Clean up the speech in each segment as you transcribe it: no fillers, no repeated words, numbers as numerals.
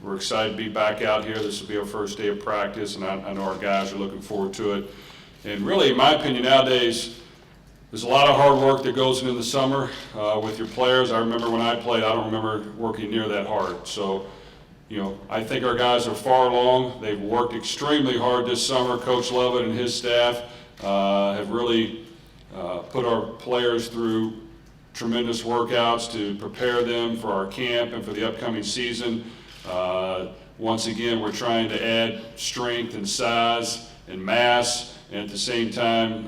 We're excited to be back out here. This will be our first day of practice, and I know our guys are looking forward to it. And really, in my opinion, nowadays, there's a lot of hard work that goes into the summer with your players. I remember when I played, I don't remember working near that hard. So, you know, I think our guys are far along. They've worked extremely hard this summer. Coach Lovett and his staff have really put our players through tremendous workouts to prepare them for our camp and for the upcoming season. Once again, we're trying to add strength and size and mass, and at the same time,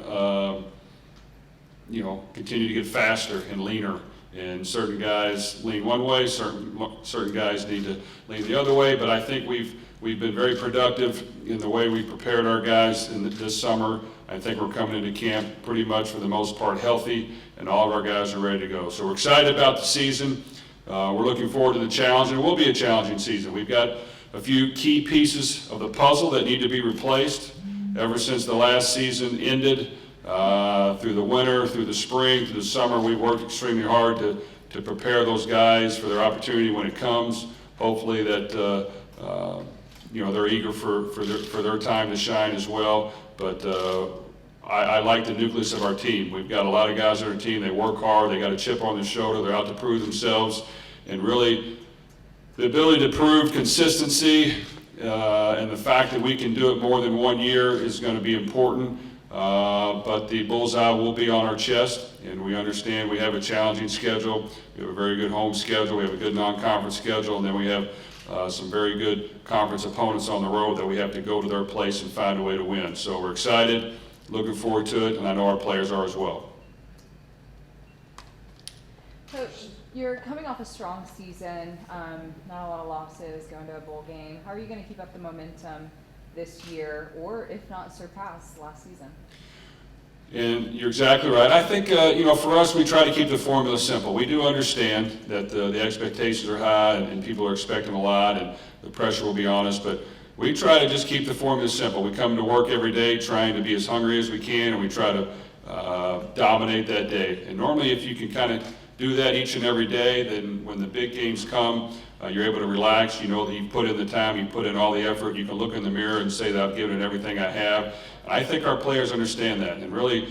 you know, continue to get faster and leaner. And certain guys lean one way, certain guys need to lean the other way. But I think we've been very productive in the way we prepared our guys this summer. I think we're coming into camp pretty much for the most part healthy, and all of our guys are ready to go. So we're excited about the season. We're looking forward to the challenge, and it will be a challenging season. We've got a few key pieces of the puzzle that need to be replaced. Ever since the last season ended, through the winter, through the spring, through the summer, we've worked extremely hard to prepare those guys for their opportunity when it comes. Hopefully that you know, they're eager for their time to shine as well. But I like the nucleus of our team. We've got a lot of guys on our team. They work hard. They got a chip on their shoulder. They're out to prove themselves. And really, the ability to prove consistency and the fact that we can do it more than 1 year is going to be important. But the bullseye will be on our chest, and we understand we have a challenging schedule. We have a very good home schedule. We have a good non-conference schedule, and then we have some very good conference opponents on the road that we have to go to their place and find a way to win. So we're excited, looking forward to it, and I know our players are as well. Coach, you're coming off a strong season, not a lot of losses, going to a bowl game. How are you going to keep up the momentum this year, or if not surpass last season? And you're exactly right. I think, you know, for us, we try to keep the formula simple. We do understand that the expectations are high and people are expecting a lot and the pressure will be on us, but we try to just keep the formula simple. We come to work every day trying to be as hungry as we can, and we try to dominate that day. And normally, if you can kind of do that each and every day, then when the big games come, you're able to relax. You know that you've put in the time, you've put in all the effort. You can look in the mirror and say that I've given it everything I have. And I think our players understand that. And really,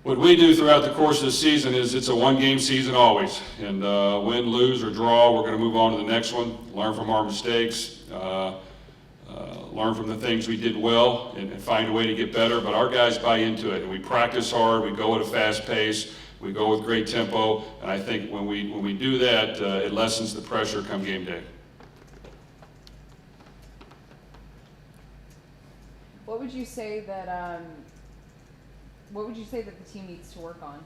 what we do throughout the course of the season is it's a one-game season always. And win, lose, or draw, we're going to move on to the next one, learn from our mistakes, learn from the things we did well, and find a way to get better. But our guys buy into it, and we practice hard. We go at a fast pace. We go with great tempo, and I think when we do that, it lessens the pressure come game day. What would you say that the team needs to work on?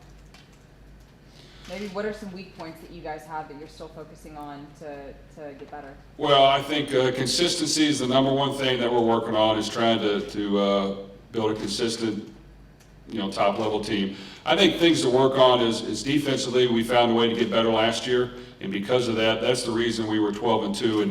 Maybe what are some weak points that you guys have that you're still focusing on to get better? Well, I think consistency is the number one thing that we're working on, is trying to build a consistent, you know, top-level team. I think things to work on is defensively. We found a way to get better last year, and because of that, that's the reason we were 12-2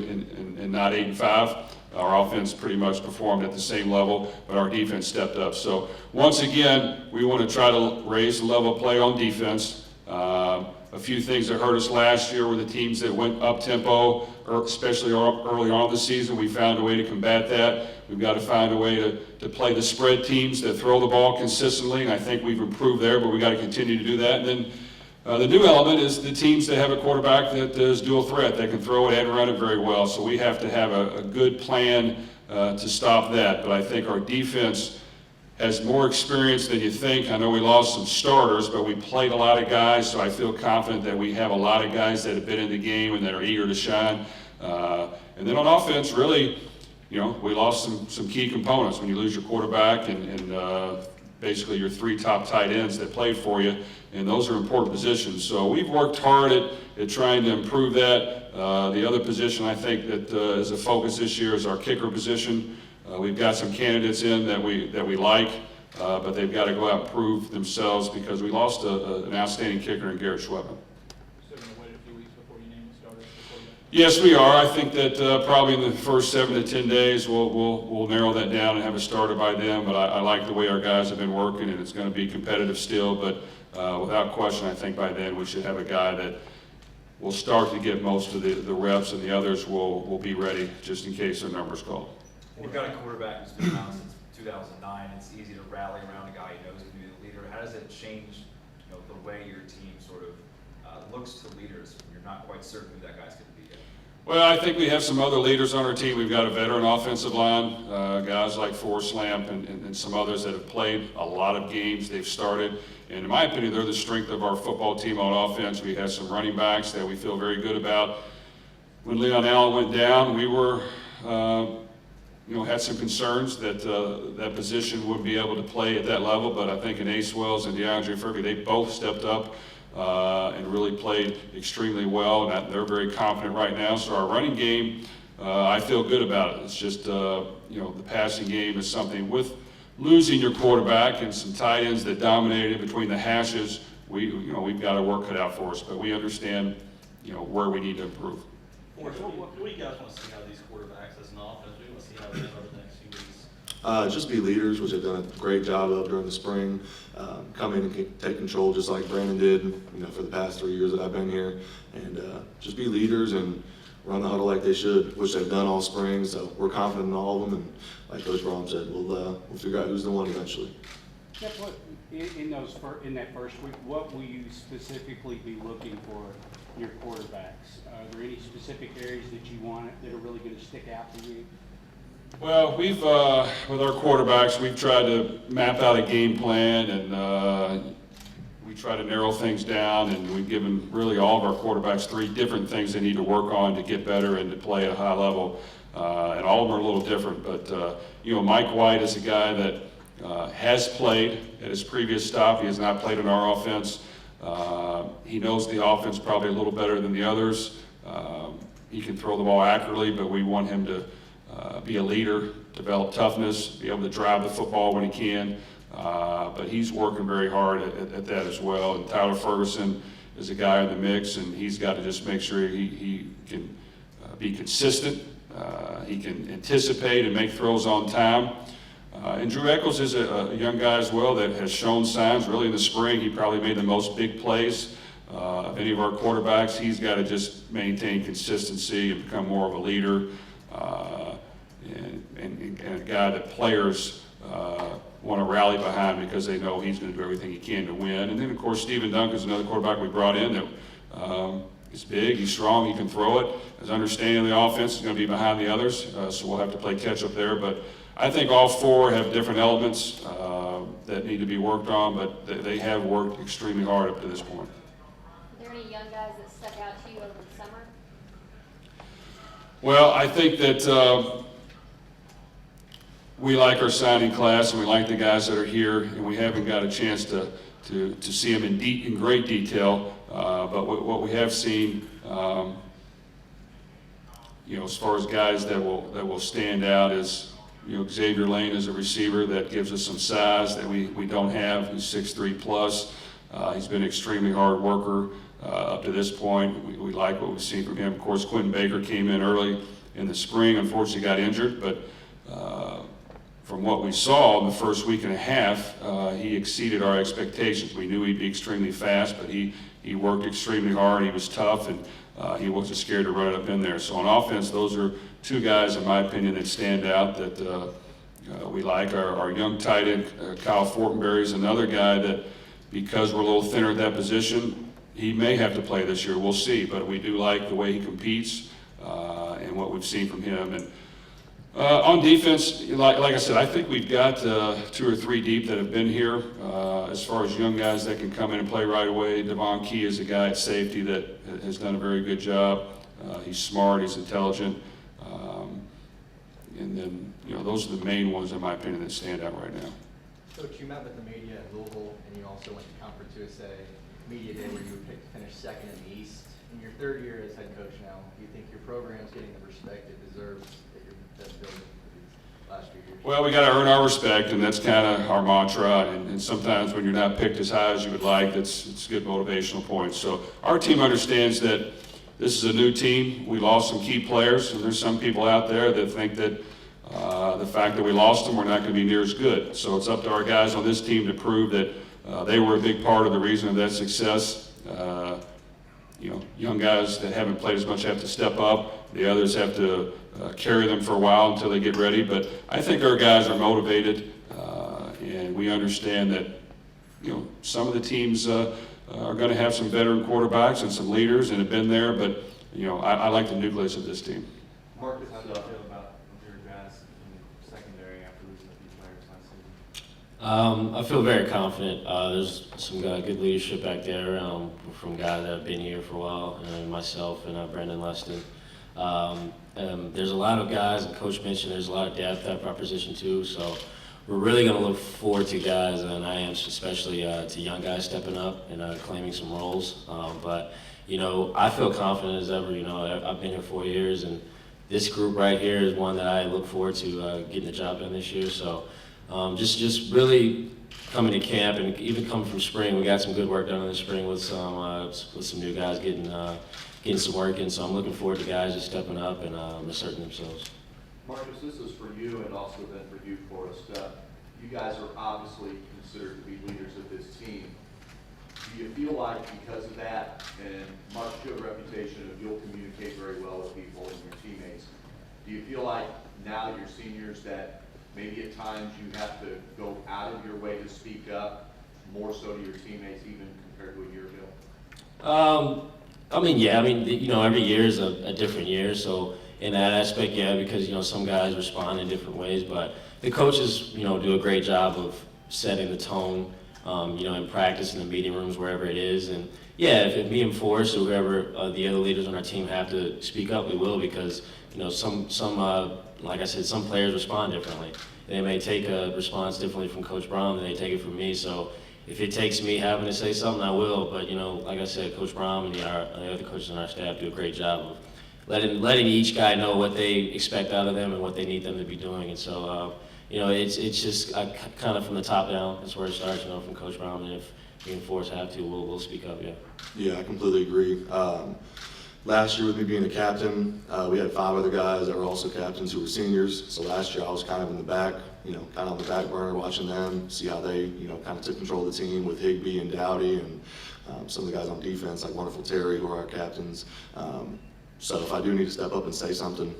and not 8-5. Our offense pretty much performed at the same level, but our defense stepped up. So once again, we want to try to raise the level of play on defense. A few things that hurt us last year were the teams that went up-tempo, especially early on in the season. We found a way to combat that. We've got to find a way to play the spread teams that throw the ball consistently, and I think we've improved there, but we've got to continue to do that. And then the new element is the teams that have a quarterback that is dual threat, that can throw it and run it very well. So we have to have a good plan to stop that. But I think our defense has more experience than you think. I know we lost some starters, but we played a lot of guys, so I feel confident that we have a lot of guys that have been in the game and that are eager to shine. And then on offense, really, you know, we lost some key components. When you lose your quarterback and basically your three top tight ends that played for you, and those are important positions. So we've worked hard at trying to improve that. The other position I think that is a focus this year is our kicker position. We've got some candidates in that we like, but they've got to go out and prove themselves because we lost an outstanding kicker in Garrett Schwebman. So you're going to wait a few weeks before you name the starters? Yes, we are. I think that probably in the first 7 to 10 days we'll narrow that down and have a starter by then. But I like the way our guys have been working, and it's going to be competitive still. But without question, I think by then we should have a guy that will start to get most of the reps, and the others will be ready just in case their number's called. You've got a quarterback who's been around since 2009. It's easy to rally around a guy who knows to be the leader. How does it change, the way your team sort of looks to leaders when you're not quite certain who that guy's going to be yet? Well, I think we have some other leaders on our team. We've got a veteran offensive line, guys like Forrest Lamp and some others that have played a lot of games. They've started, and in my opinion, they're the strength of our football team on offense. We have some running backs that we feel very good about. When Leon Allen went down, we were, had some concerns that that position wouldn't be able to play at that level, but I think in Ace Wells and DeAndre Fergie, they both stepped up and really played extremely well, and they're very confident right now. So our running game, I feel good about it. It's just, the passing game is something with losing your quarterback and some tight ends that dominated between the hashes. We've got our work cut out for us, but we understand, where we need to improve. What do you guys want to see out of these quarterbacks as an offense? What do you want to see out of them over the next few weeks? Just be leaders, which I've done a great job of during the spring. Come in and take control just like Brandon did, for the past 3 years that I've been here. And just be leaders and run the huddle like they should, which they've done all spring. So we're confident in all of them. And like Coach Brohm said, we'll figure out who's the one eventually. Jeff, in that first week, what will you specifically be looking for in your quarterbacks? Are there any specific areas that you want that are really going to stick out for you? Well, we've, with our quarterbacks, we've tried to map out a game plan, and we try to narrow things down, and we've given really all of our quarterbacks 3 different things they need to work on to get better and to play at a high level. And all of them are a little different, but, Mike White is a guy that has played at his previous stop. He has not played in our offense. He knows the offense probably a little better than the others. He can throw the ball accurately, but we want him to be a leader, develop toughness, be able to drive the football when he can. But he's working very hard at that as well. And Tyler Ferguson is a guy in the mix, and he's got to just make sure he can be consistent. He can anticipate and make throws on time. And Drew Eccles is a young guy as well that has shown signs. Really in the spring, he probably made the most big plays of any of our quarterbacks. He's got to just maintain consistency and become more of a leader. And a guy that players want to rally behind because they know he's going to do everything he can to win. And then, of course, Stephen Duncan is another quarterback we brought in that is big, he's strong, he can throw it. His understanding of the offense is going to be behind the others, so we'll have to play catch-up there. But I think all 4 have different elements that need to be worked on, but they have worked extremely hard up to this point. Are there any young guys that stuck out to you over the summer? Well, I think that we like our signing class, and we like the guys that are here, and we haven't got a chance to see them in great detail. But what we have seen, as far as guys that will stand out is, Xavier Lane is a receiver that gives us some size that we don't have. He's 6'3 plus. He's been an extremely hard worker up to this point. We like what we've seen from him. Of course, Quentin Baker came in early in the spring. Unfortunately, got injured, but from what we saw in the first week and a half, he exceeded our expectations. We knew he'd be extremely fast, but he worked extremely hard. He was tough, and he wasn't scared to run it up in there. So on offense, those are 2 guys, in my opinion, that stand out that we like. Our young tight end, Kyle Fortenberry, is another guy that, because we're a little thinner at that position, he may have to play this year. We'll see, but we do like the way he competes and what we've seen from him. And on defense, like I said, I think we've got 2 or 3 deep that have been here. As far as young guys that can come in and play right away, Devon Key is a guy at safety that has done a very good job. He's smart, he's intelligent. And then, those are the main ones, in my opinion, that stand out right now. Coach, you met with the media in Louisville, and you also went to Conference USA Media Day where you were picked to finish 2nd in the East. In your 3rd year as head coach now, do you think your program's getting the respect it deserves that you've been building for these last few years? Well, we got to earn our respect, and that's kind of our mantra. And sometimes when you're not picked as high as you would like, it's good motivational points. So our team understands that this is a new team. We lost some key players, and there's some people out there that think that the fact that we lost them, we're not going to be near as good. So it's up to our guys on this team to prove that they were a big part of the reason of that success. young guys that haven't played as much have to step up. The others have to carry them for a while until they get ready. But I think our guys are motivated, and we understand that, some of the teams are going to have some veteran quarterbacks and some leaders and have been there. But, I like the nucleus of this team. Marcus, how do you feel about your guys in secondary after losing a few players last season? I feel very confident. There's some good leadership back there from guys that have been here for a while, and myself and Brandon Leston. There's a lot of guys, and Coach mentioned there's a lot of depth at our position too, so we're really going to look forward to guys, and I am especially to young guys stepping up and claiming some roles. But I feel confident as ever. I've been here 4 years, and this group right here is one that I look forward to getting the job done this year. So just really coming to camp, and even coming from spring, we got some good work done in the spring with some new guys getting some work in. So I'm looking forward to guys just stepping up and asserting themselves. Marcus, this is for you and also then for you, Forrest. You guys are obviously considered to be leaders of this team. Do you feel like because of that, and Marcus, you have a reputation of you'll communicate very well with people and your teammates, do you feel like now that you're seniors that maybe at times you have to go out of your way to speak up more so to your teammates even compared to a year ago? Every year is a different year, so in that aspect, yeah, because, some guys respond in different ways, but the coaches, do a great job of setting the tone, in practice, in the meeting rooms, wherever it is, and yeah, if me and Forrest or whoever the other leaders on our team have to speak up, we will, because, like I said, some players respond differently. They may take a response differently from Coach Brohm than they take it from me, so if it takes me having to say something, I will. But, like I said, Coach Brohm and the other coaches on our staff do a great job of letting each guy know what they expect out of them and what they need them to be doing. And so, it's just kind of from the top down. That's where it starts, from Coach Brohm. And if me and Forrest have to, we'll speak up, yeah. Yeah, I completely agree. Last year with me being a captain, we had 5 other guys that were also captains who were seniors. So last year I was kind of in the back, kind of on the back burner watching them, see how they, kind of took control of the team with Higbee and Dowdy and some of the guys on defense like Wonderful Terry, who are our captains. So if I do need to step up and say something,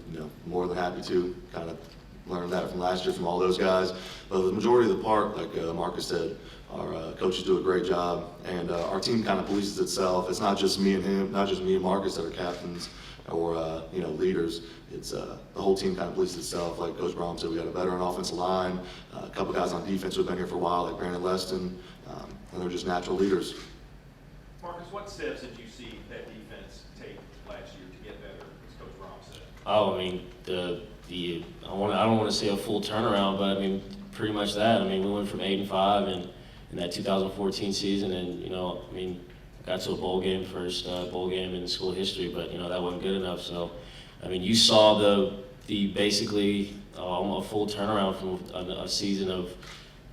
more than happy to. Kind of learned that from last year from all those guys. But the majority of the part, like Marcus said, our coaches do a great job, and our team kind of polices itself. It's not just me and him, not just me and Marcus that are captains or leaders. It's the whole team kind of polices itself. Like Coach Brohm said, we got a veteran offensive line, a couple guys on defense who've been here for a while, like Brandon Leston, and they're just natural leaders. Marcus, what steps did you see that defense take last year to get better, as Coach Brohm said? Oh, I don't want to say a full turnaround, but pretty much that. We went from 8-5 and in that 2014 season, and got to a bowl game, first bowl game in school history, but that wasn't good enough. So, you saw the basically a full turnaround from a season of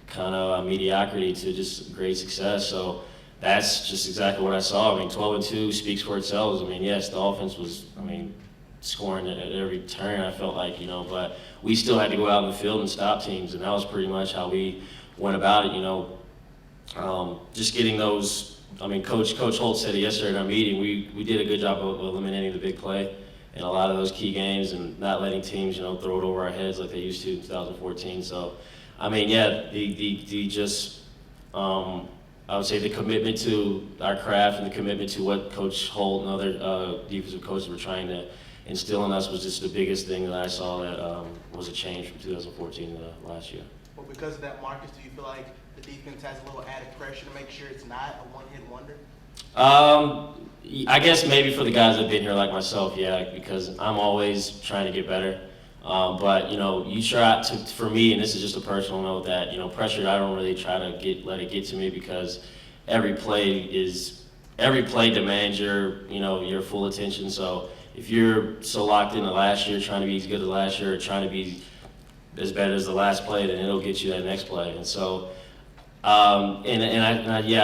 kind of mediocrity to just great success. So that's just exactly what I saw. 12-2 speaks for itself. Yes, the offense was, scoring at every turn, I felt like, but we still had to go out in the field and stop teams, and that was pretty much how we went about it, just getting those. Coach Holt said it yesterday in our meeting, we did a good job of eliminating the big play in a lot of those key games and not letting teams, throw it over our heads like they used to in 2014. So, I would say the commitment to our craft and the commitment to what Coach Holt and other defensive coaches were trying to instill in us was just the biggest thing that I saw that was a change from 2014 to last year. Well, because of that, Marcus, do you feel like the defense has a little added pressure to make sure it's not a one-hit wonder? I guess maybe for the guys that have been here like myself, yeah, because I'm always trying to get better. But you try to, for me, and this is just a personal note, that pressure, I don't really try to let it get to me, because every play demands your full attention. So if you're so locked into last year, trying to be as good as last year, or trying to be as bad as the last play, then it'll get you that next play. And so, I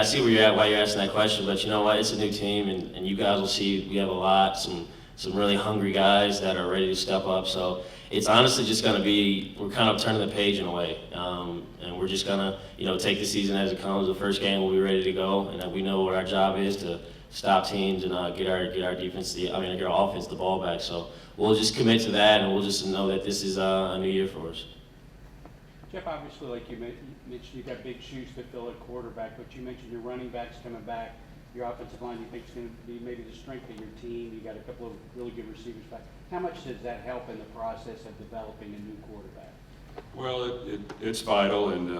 see where you're at, why you're asking that question. But you know what? It's a new team, and you guys will see we have some really hungry guys that are ready to step up. So it's honestly just going to be, we're kind of turning the page in a way, and we're just going to take the season as it comes. The first game we'll be ready to go, and we know what our job is to stop teams and get our defense, get our offense the ball back. So we'll just commit to that, and we'll just know that this is a new year for us. Jeff, obviously, like you mentioned, you've got big shoes to fill at quarterback, but you mentioned your running backs coming back. Your offensive line, you think, is going to be maybe the strength of your team. You got a couple of really good receivers back. How much does that help in the process of developing a new quarterback? Well, it's vital, and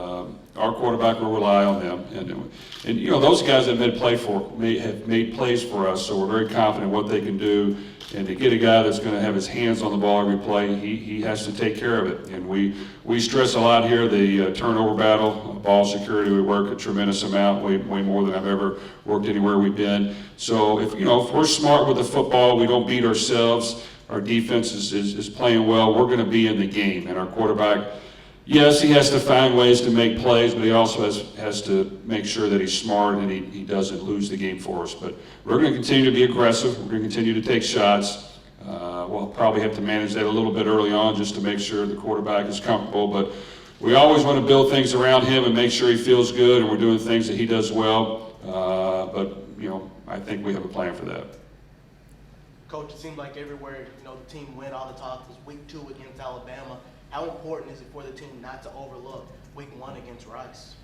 our quarterback will rely on them. And you know, those guys that have made plays for us, so we're very confident what they can do. And to get a guy that's going to have his hands on the ball every play, he has to take care of it. And we stress a lot here the turnover battle, ball security. We work a tremendous amount, way more than I've ever worked anywhere we've been. So if we're smart with the football, we don't beat ourselves. Our defense is playing well. We're going to be in the game, and our quarterback. Yes, he has to find ways to make plays, but he also has to make sure that he's smart and he doesn't lose the game for us. But we're going to continue to be aggressive. We're going to continue to take shots. We'll probably have to manage that a little bit early on just to make sure the quarterback is comfortable. But we always want to build things around him and make sure he feels good, and we're doing things that he does well. But I think we have a plan for that. Coach, it seemed like everywhere, the team went, all the talk was week 2 against Alabama. How important is it for the team not to overlook week 1 against Rice?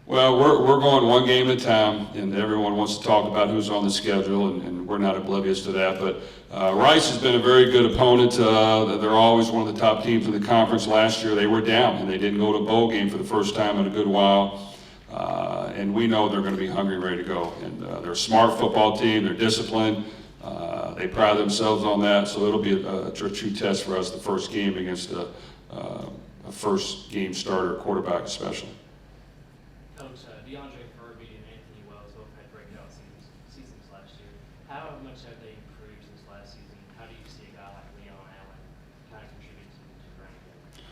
Well, we're going one game at a time, and everyone wants to talk about who's on the schedule, and we're not oblivious to that. But Rice has been a very good opponent. They're always one of the top teams in the conference. Last year they were down, and they didn't go to a bowl game for the first time in a good while. And we know they're going to be hungry and ready to go. And they're a smart football team. They're disciplined. They pride themselves on that, so it'll be a true test for us the first game against a first game starter quarterback especially. Coach, DeAndre Furby and Anthony Wells both had breakout seasons last year. How much have they improved since last season? How do you see a guy like Leon Allen kind of contribute to running game?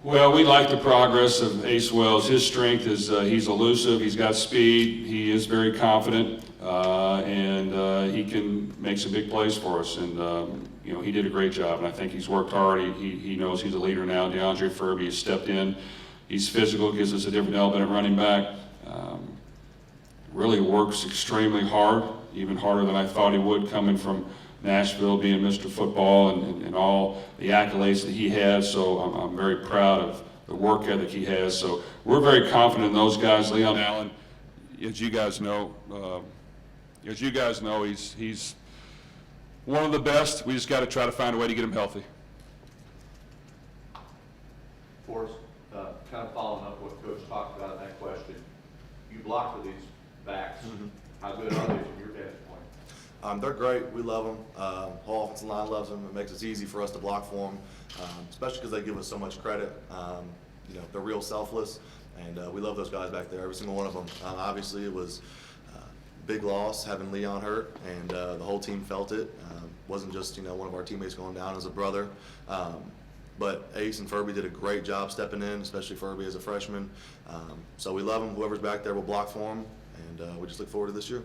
Well, we like the progress of Ace Wells. His strength is he's elusive, he's got speed, he is very confident, and he can make some big plays for us. And he did a great job, and I think he's worked hard. He knows he's a leader now. DeAndre Furby has stepped in. He's physical, gives us a different element at running back. Really works extremely hard, even harder than I thought he would, coming from Nashville, being Mr. Football and all the accolades that he has. So I'm very proud of the work ethic he has. So we're very confident in those guys. Leon Allen, as you guys know, he's one of the best. We just got to try to find a way to get him healthy. Forrest, kind of following up what Coach talked about in that question, you block for these backs. How good are they from your vantage point? They're great. We love them. Whole offensive line loves them. It makes it easy for us to block for them, especially because they give us so much credit. They're real selfless, and we love those guys back there, every single one of them. Obviously, it was a big loss having Leon hurt, and the whole team felt it. Wasn't just one of our teammates going down as a brother. But Ace and Furby did a great job stepping in, especially Furby as a freshman. So we love them. Whoever's back there will block for them, and we just look forward to this year.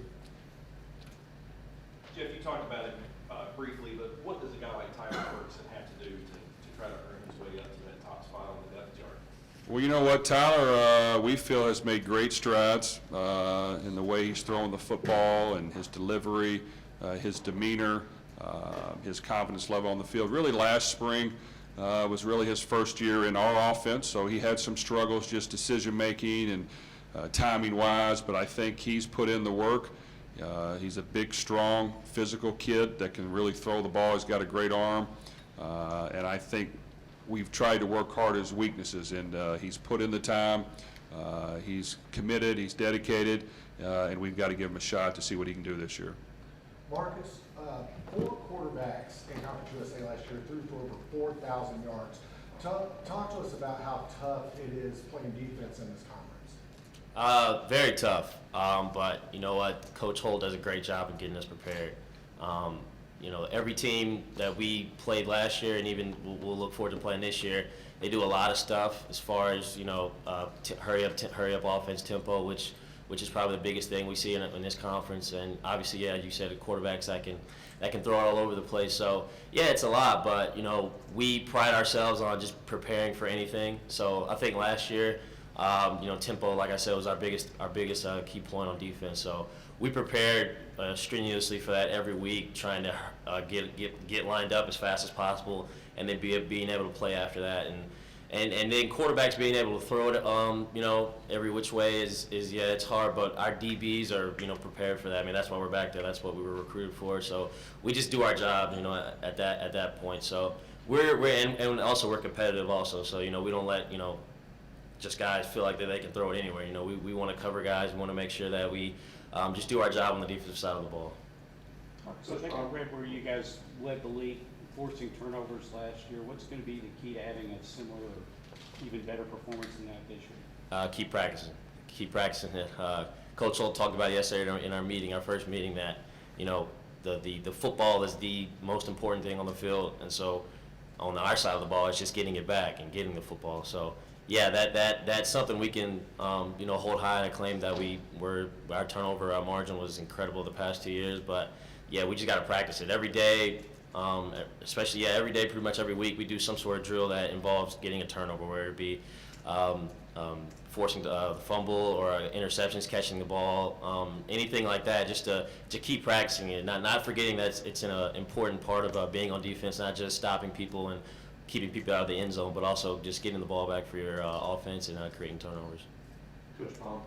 Jeff, you talked about it briefly, but what does a guy like Tyler Ferguson have to do to try to earn his way up to that top spot on the depth chart? Well, you know what, Tyler, we feel has made great strides in the way he's throwing the football and his delivery, his demeanor, his confidence level on the field. Really, last spring was really his first year in our offense, so he had some struggles just decision-making and timing-wise, but I think he's put in the work. He's a big, strong, physical kid that can really throw the ball. He's got a great arm, and I think we've tried to work hard at his weaknesses, and he's put in the time. He's committed, he's dedicated, and we've got to give him a shot to see what he can do this year. Marcus, 4 quarterbacks in Conference USA last year threw for over 4,000 yards. Talk to us about how tough it is playing defense in this conference. Very tough, but you know what? Coach Holt does a great job of getting us prepared. Every team that we played last year, and even we'll look forward to playing this year, they do a lot of stuff as far as hurry up offense tempo, which is probably the biggest thing we see in this conference. And obviously, yeah, you said the quarterbacks that can throw it all over the place. So yeah, it's a lot, but we pride ourselves on just preparing for anything. So I think last year, tempo, like I said, was our biggest key point on defense. So we prepared strenuously for that every week, trying to get lined up as fast as possible, and then being able to play after that. And then quarterbacks being able to throw it, every which way is yeah, it's hard, but our DBs are, prepared for that. I mean, that's why we're back there. That's what we were recruited for. So we just do our job, at that point. So and also we're competitive also. So, we don't let, just guys feel like that they can throw it anywhere. We want to cover guys. We want to make sure that we just do our job on the defensive side of the ball. So I think I read where you guys led the league forcing turnovers last year. What's going to be the key to having a similar or even better performance than that this year? Keep practicing. Keep practicing it. Coach Holt talked about yesterday in our meeting, our first meeting, that the football is the most important thing on the field, and so on our side of the ball, it's just getting it back and getting the football. So yeah, that's something we can hold high and claim that our turnover margin was incredible the past 2 years, but yeah, we just got to practice it every day. Especially, every day, pretty much every week, we do some sort of drill that involves getting a turnover, whether it be forcing the fumble or interceptions, catching the ball, anything like that, just to keep practicing it, not forgetting that it's an important part of being on defense, not just stopping people and keeping people out of the end zone, but also just getting the ball back for your offense and creating turnovers. Coach Brohm,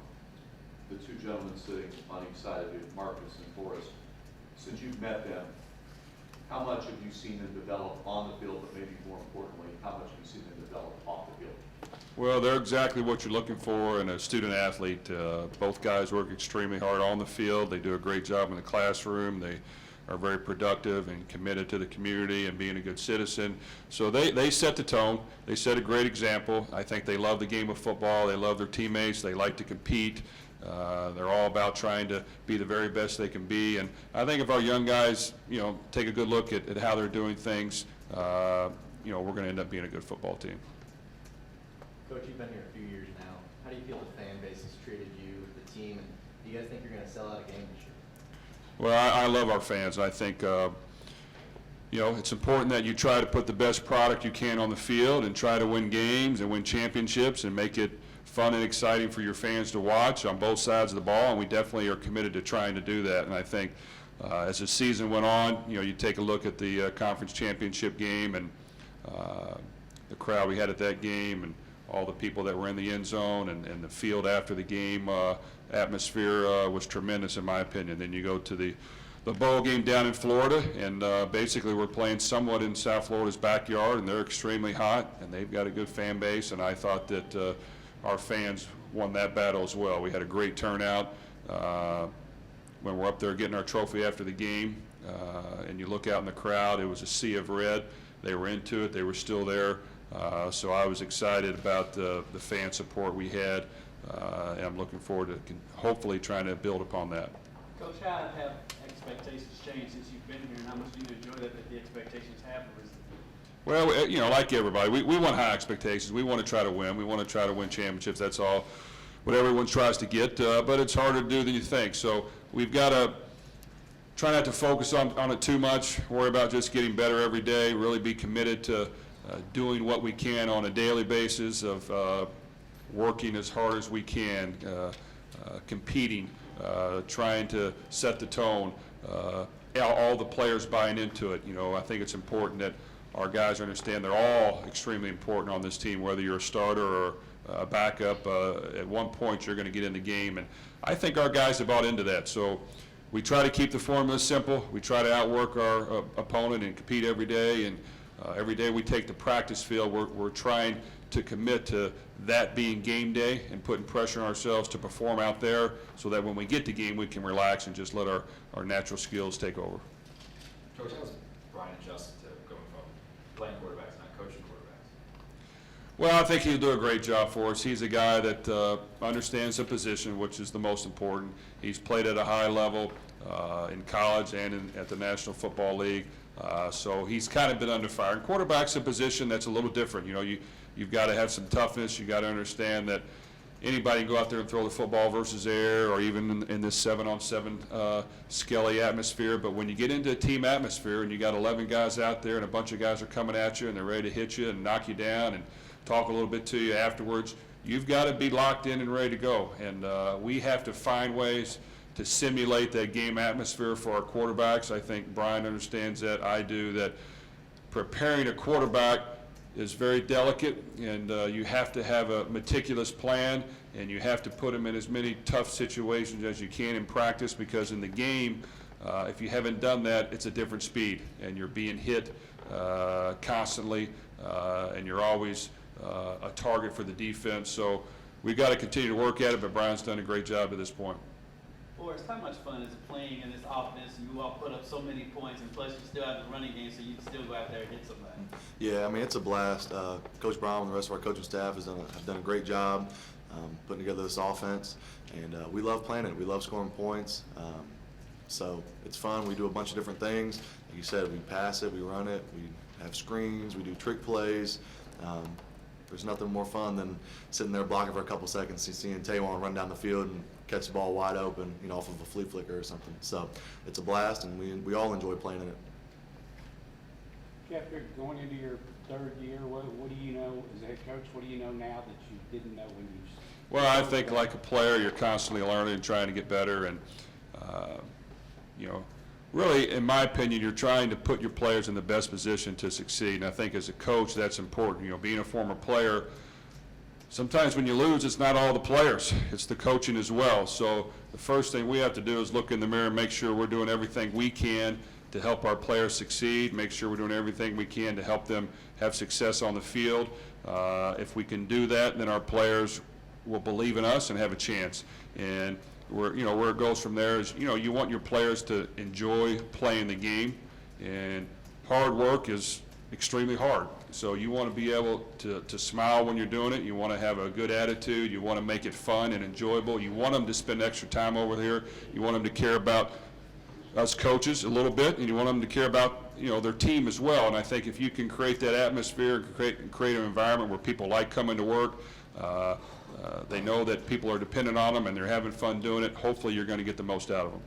the two gentlemen sitting on each side of you, Marcus and Forrest, since you've met them, how much have you seen them develop on the field, but maybe more importantly, how much have you seen them develop off the field? Well, they're exactly what you're looking for in a student athlete. Both guys work extremely hard on the field. They do a great job in the classroom. They are very productive and committed to the community and being a good citizen. So they set the tone. They set a great example. I think they love the game of football. They love their teammates. They like to compete. They're all about trying to be the very best they can be. And I think if our young guys, take a good look at how they're doing things, we're going to end up being a good football team. Coach, you've been here a few years now. How do you feel the fan base has treated you, the team, and do you guys think you're going to sell out a game this year? Well, I love our fans. I think, it's important that you try to put the best product you can on the field and try to win games and win championships and make it fun and exciting for your fans to watch on both sides of the ball, and we definitely are committed to trying to do that. And I think as the season went on, you take a look at the conference championship game and the crowd we had at that game and all the people that were in the end zone and the field after the game atmosphere was tremendous in my opinion. Then you go to the bowl game down in Florida, and basically we're playing somewhat in South Florida's backyard, and they're extremely hot, and they've got a good fan base, and I thought that our fans won that battle as well. We had a great turnout when we're up there getting our trophy after the game, and you look out in the crowd, it was a sea of red. They were into it. They were still there. So I was excited about the fan support we had, and I'm looking forward to hopefully trying to build upon that. Coach, how have expectations changed since you've been here, and how much do you enjoy that the expectations have arisen? Well, like everybody, we want high expectations. We want to try to win. We want to try to win championships. That's all what everyone tries to get, but it's harder to do than you think. So we've got to try not to focus on it too much, worry about just getting better every day, really be committed to doing what we can on a daily basis of working as hard as we can, competing, trying to set the tone, all the players buying into it. I think it's important that our guys understand they're all extremely important on this team, whether you're a starter or a backup. At one point, you're going to get in the game, and I think our guys have bought into that. So we try to keep the formula simple. We try to outwork our opponent and compete every day, and every day we take the practice field, we're trying to commit to that being game day and putting pressure on ourselves to perform out there so that when we get to game, we can relax and just let our natural skills take over. Coach, how's Brian adjust to going from playing quarterbacks, not coaching quarterbacks? Well, I think he'll do a great job for us. He's a guy that understands the position, which is the most important. He's played at a high level in college and at the National Football League. So he's kind of been under fire. And quarterback's a position that's a little different. You've got to have some toughness. You've got to understand that anybody can go out there and throw the football versus air, or even in this 7-on-7 skelly atmosphere. But when you get into a team atmosphere and you got 11 guys out there and a bunch of guys are coming at you and they're ready to hit you and knock you down and talk a little bit to you afterwards, you've got to be locked in and ready to go. And we have to find ways to simulate that game atmosphere for our quarterbacks. I think Brian understands that. I do. That preparing a quarterback is very delicate, and you have to have a meticulous plan, and you have to put them in as many tough situations as you can in practice, because in the game, if you haven't done that, it's a different speed, and you're being hit constantly, and you're always a target for the defense. So we've got to continue to work at it, but Brian's done a great job at this point. Forrest, how much fun is it playing in this offense and you all put up so many points, and plus you still have the running game, so you can still go out there and hit somebody? Yeah, I mean, it's a blast. Coach Brohm and the rest of our coaching staff have done a great job putting together this offense, and we love playing it. We love scoring points. So it's fun. We do a bunch of different things. Like you said, we pass it, we run it, we have screens, we do trick plays. There's nothing more fun than sitting there blocking for a couple seconds and seeing Taywan run down the field and catch the ball wide open, off of a flea flicker or something. So it's a blast, and we all enjoy playing in it. Jeff, you're going into your third year. What do you know as a head coach? What do you know now that you didn't know when you? Well, I think like a player, you're constantly learning and trying to get better, and really, in my opinion, you're trying to put your players in the best position to succeed. And I think as a coach, that's important. Being a former player, sometimes when you lose, it's not all the players, it's the coaching as well. So the first thing we have to do is look in the mirror and make sure we're doing everything we can to help our players succeed, make sure we're doing everything we can to help them have success on the field. If we can do that, then our players will believe in us and have a chance. And where it goes from there is, you want your players to enjoy playing the game, and hard work is extremely hard. So you want to be able to smile when you're doing it. You want to have a good attitude. You want to make it fun and enjoyable. You want them to spend extra time over here. You want them to care about us coaches a little bit, and you want them to care about their team as well. And I think if you can create that atmosphere, create an environment where people like coming to work, they know that people are dependent on them and they're having fun doing it, hopefully you're going to get the most out of them.